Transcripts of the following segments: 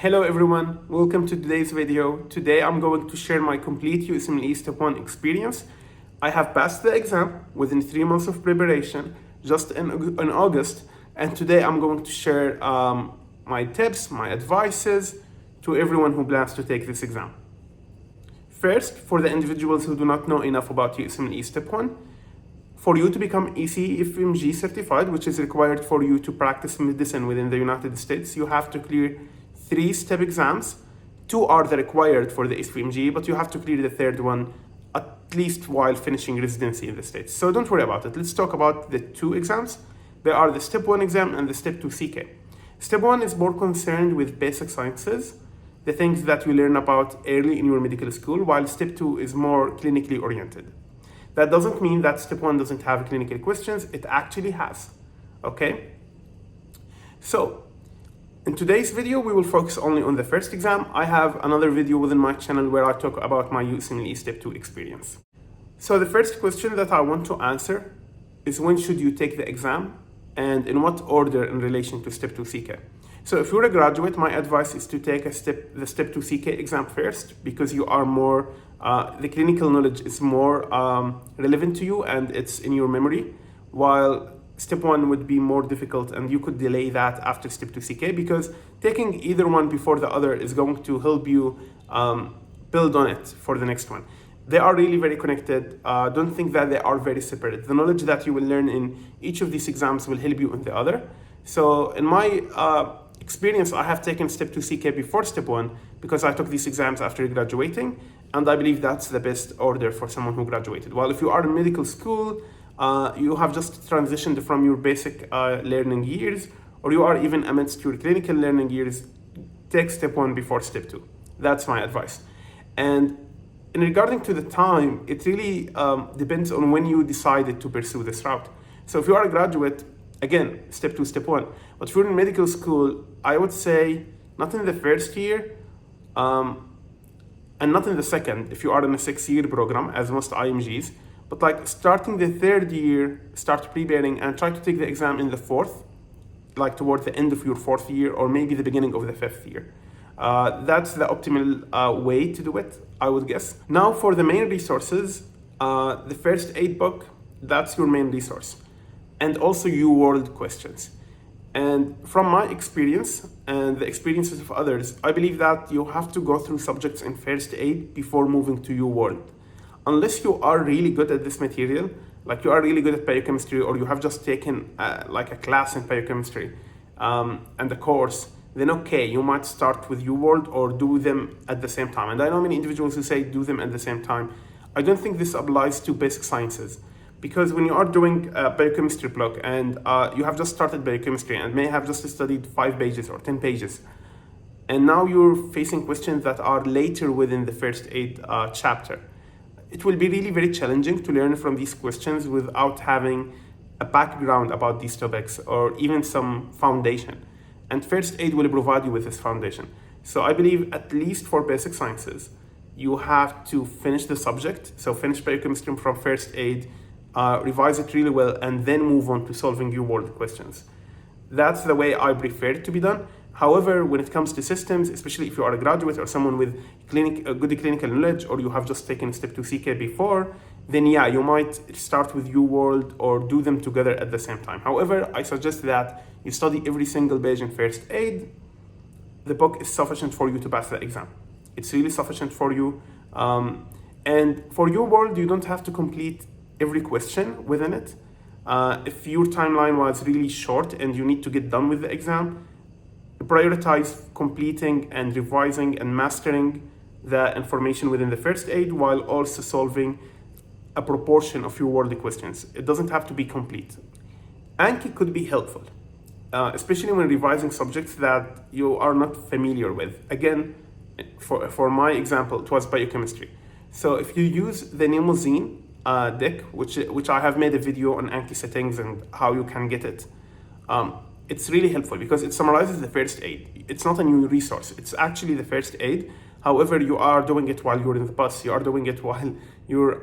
Hello everyone, welcome to today's video. Today I'm going to share my complete USMLE Step 1 experience. I have passed the exam within 3 months of preparation, just in August, and today I'm going to share my tips, my advices to everyone who plans to take this exam. First, for the individuals who do not know enough about USMLE Step 1, for you to become ECFMG certified, which is required for you to practice medicine within the United States, you have to clear 3 step exams. 2 are the required for the ECFMG, but you have to clear the 3rd one at least while finishing residency in the States. So don't worry about it. Let's talk about the 2 exams. They are the Step 1 exam and the Step 2 CK. Step 1 is more concerned with basic sciences, the things that you learn about early in your medical school, while Step 2 is more clinically oriented. That doesn't mean that Step 1 doesn't have clinical questions. It actually has, okay? So, in today's video, we will focus only on the first exam. I have another video within my channel where I talk about my USMLE Step 2 experience. So the first question that I want to answer is, when should you take the exam and in what order in relation to Step 2 CK? So if you're a graduate, my advice is to take the Step 2 CK exam first, because you are more, the clinical knowledge is more relevant to you and it's in your memory, while Step 1 would be more difficult and you could delay that after Step 2 CK, because taking either one before the other is going to help you build on it for the next one. They are really very connected. Don't think that they are very separate. The knowledge that you will learn in each of these exams will help you in the other. So in my experience, I have taken Step 2 CK before Step 1 because I took these exams after graduating, and I believe that's the best order for someone who graduated. While if you are in medical school, you have just transitioned from your basic learning years, or you are even amidst your clinical learning years, take Step 1 before Step 2. That's my advice. And in regarding to the time, it really depends on when you decided to pursue this route. So if you are a graduate, again, Step 2, Step 1. But if you're in medical school, I would say not in the first year, and not in the second, if you are in a 6-year program, as most IMGs, but like starting the 3rd year, start preparing and try to take the exam in the 4th, like toward the end of your 4th year, or maybe the beginning of the 5th year. That's the optimal way to do it, I would guess. Now for the main resources, the first aid book, that's your main resource. And also UWorld questions. And from my experience and the experiences of others, I believe that you have to go through subjects in first aid before moving to UWorld. Unless you are really good at this material, like you are really good at biochemistry, or you have just taken like a class in biochemistry and a course, then okay, you might start with UWorld or do them at the same time. And I know many individuals who say do them at the same time. I don't think this applies to basic sciences. Because when you are doing a biochemistry block and you have just started biochemistry and may have just studied 5 pages or 10 pages, and now you're facing questions that are later within the first aid chapter, it will be really very challenging to learn from these questions without having a background about these topics or even some foundation. And first aid will provide you with this foundation. So I believe, at least for basic sciences, you have to finish the subject. So finish biochemistry from first aid, revise it really well, and then move on to solving UWorld questions. That's the way I prefer it to be done. However, when it comes to systems, especially if you are a graduate or someone with good clinical knowledge, or you have just taken Step 2 CK before, then yeah, you might start with UWorld or do them together at the same time. However, I suggest that you study every single page in first aid. The book is sufficient for you to pass the exam. It's really sufficient for you. And for UWorld, you don't have to complete every question within it. If your timeline was really short and you need to get done with the exam, prioritize completing and revising and mastering the information within the first aid, while also solving a proportion of your UWorld questions. It doesn't have to be complete. Anki could be helpful, especially when revising subjects that you are not familiar with. Again, for my example, it was biochemistry. So if you use the Nemozine deck, which I have made a video on Anki settings and how you can get it, it's really helpful because it summarizes the first aid. It's not a new resource. It's actually the first aid. However, you are doing it while you're in the bus. You are doing it while you're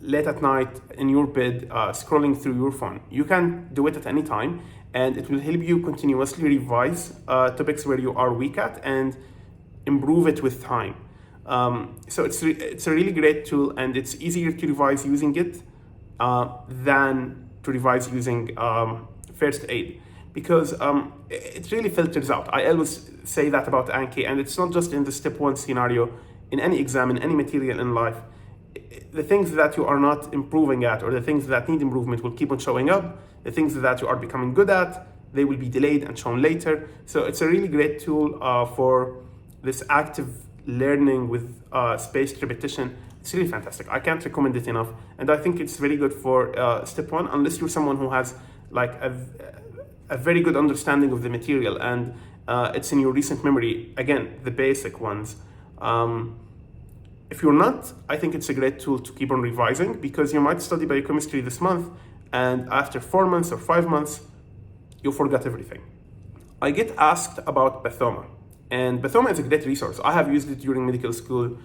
late at night in your bed, scrolling through your phone. You can do it at any time. and it will help you continuously revise topics where you are weak at and improve it with time. So it's a really great tool, and it's easier to revise using it than to revise using first aid, because it really filters out. I always say that about Anki, and it's not just in the step 1 scenario. In any exam, in any material in life, the things that you are not improving at, or the things that need improvement, will keep on showing up. The things that you are becoming good at, they will be delayed and shown later. So it's a really great tool for this active learning with spaced repetition. It's really fantastic. I can't recommend it enough. And I think it's very good for step 1, unless you're someone who has like a very good understanding of the material and it's in your recent memory, again, the basic ones. If you're not, I think it's a great tool to keep on revising, because you might study biochemistry this month, and after 4 months or 5 months, you forgot everything. I get asked about Pathoma, and Pathoma is a great resource. I have used it during medical school.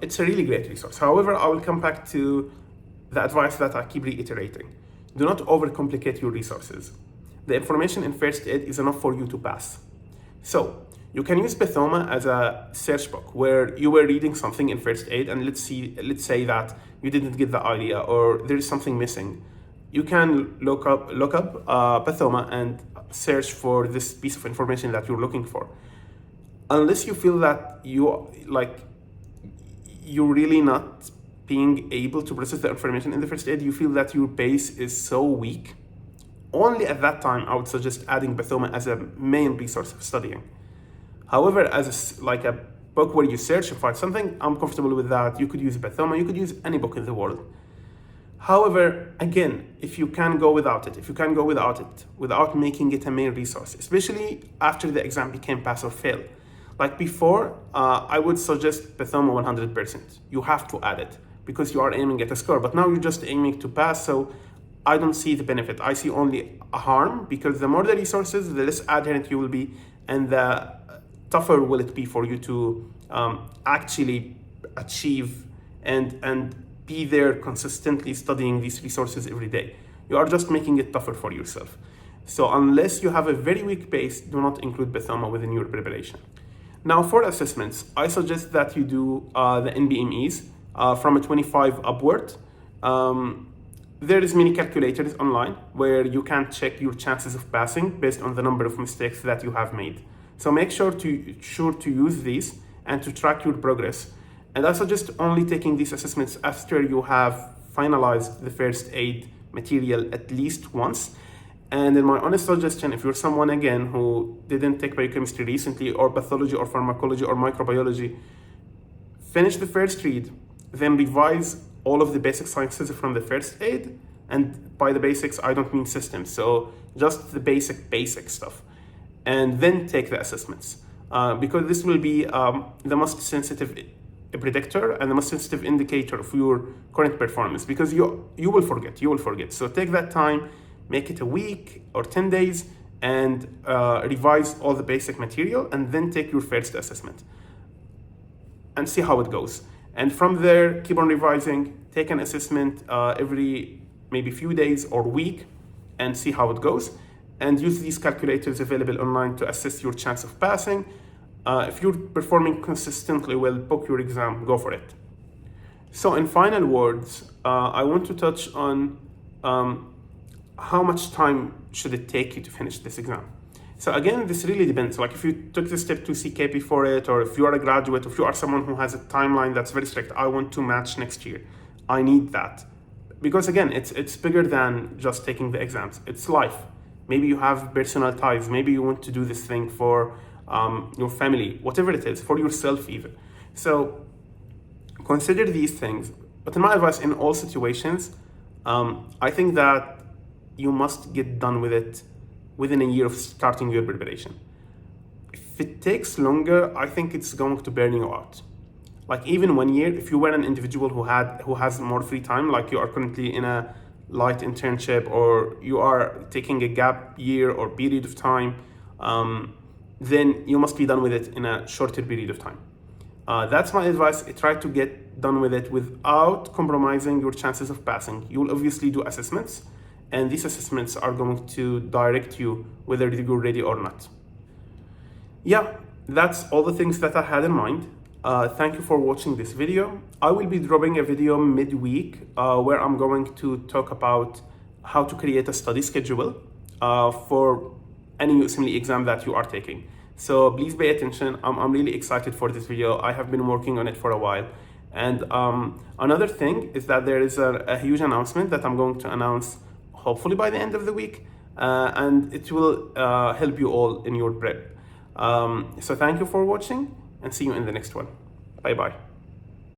It's a really great resource. However, I will come back to the advice that I keep reiterating. Do not overcomplicate your resources. The information in first aid is enough for you to pass. So you can use Pathoma as a search book where you were reading something in first aid, and let's say that you didn't get the idea or there is something missing. You can look up Pathoma and search for this piece of information that you're looking for. Unless you feel that you're really not being able to process the information in the first aid, you feel that your base is so weak, only at that time I would suggest adding Pathoma as a main resource of studying. However, as a book where you search and find something, I'm comfortable with that. You could use Pathoma, you could use any book in the world. However, again, if you can go without it, without making it a main resource, especially after the exam became pass or fail. Like before, I would suggest Pathoma 100%. You have to add it because you are aiming at a score, but now you're just aiming to pass, so I don't see the benefit. I see only a harm, because the more the resources, the less adherent you will be, and the tougher will it be for you to actually achieve and be there consistently studying these resources every day. You are just making it tougher for yourself. So unless you have a very weak base, do not include Pathoma within your preparation. Now for assessments, I suggest that you do the NBMEs from a 25 upward. There is many calculators online where you can check your chances of passing based on the number of mistakes that you have made. So make sure to use these and to track your progress. And I suggest only taking these assessments after you have finalized the first aid material at least once. And in my honest suggestion, if you're someone, again, who didn't take biochemistry recently, or pathology or pharmacology or microbiology, finish the first read, then revise all of the basic sciences from the first aid. And by the basics, I don't mean systems, so just the basic stuff. And then take the assessments, because this will be the most sensitive predictor and the most sensitive indicator of your current performance, because you will forget. So take that time, make it a week or 10 days, and revise all the basic material, and then take your first assessment and see how it goes. And from there, keep on revising, take an assessment every maybe few days or week, and see how it goes. And use these calculators available online to assess your chance of passing. If you're performing consistently well, book your exam, go for it. So in final words, I want to touch on how much time should it take you to finish this exam. So again, this really depends. Like if you took the step 2 CKP for it, or if you are a graduate, if you are someone who has a timeline that's very strict, I want to match next year, I need that. Because again, it's bigger than just taking the exams, it's life. Maybe you have personal ties, maybe you want to do this thing for your family, whatever it is, for yourself even. So consider these things. But in my advice, in all situations, I think that you must get done with it within a year of starting your preparation. If it takes longer, I think it's going to burn you out. Like even 1 year, if you were an individual who has more free time, like you are currently in a light internship, or you are taking a gap year or period of time, then you must be done with it in a shorter period of time. That's my advice. Try to get done with it without compromising your chances of passing. You'll obviously do assessments, and these assessments are going to direct you whether you're ready or not. Yeah, that's all the things that I had in mind. Thank you for watching this video. I will be dropping a video midweek where I'm going to talk about how to create a study schedule for any USMLE exam that you are taking. So please pay attention. I'm really excited for this video. I have been working on it for a while. And another thing is that there is a huge announcement that I'm going to announce hopefully by the end of the week, and it will help you all in your prep. So thank you for watching, and see you in the next one. Bye bye.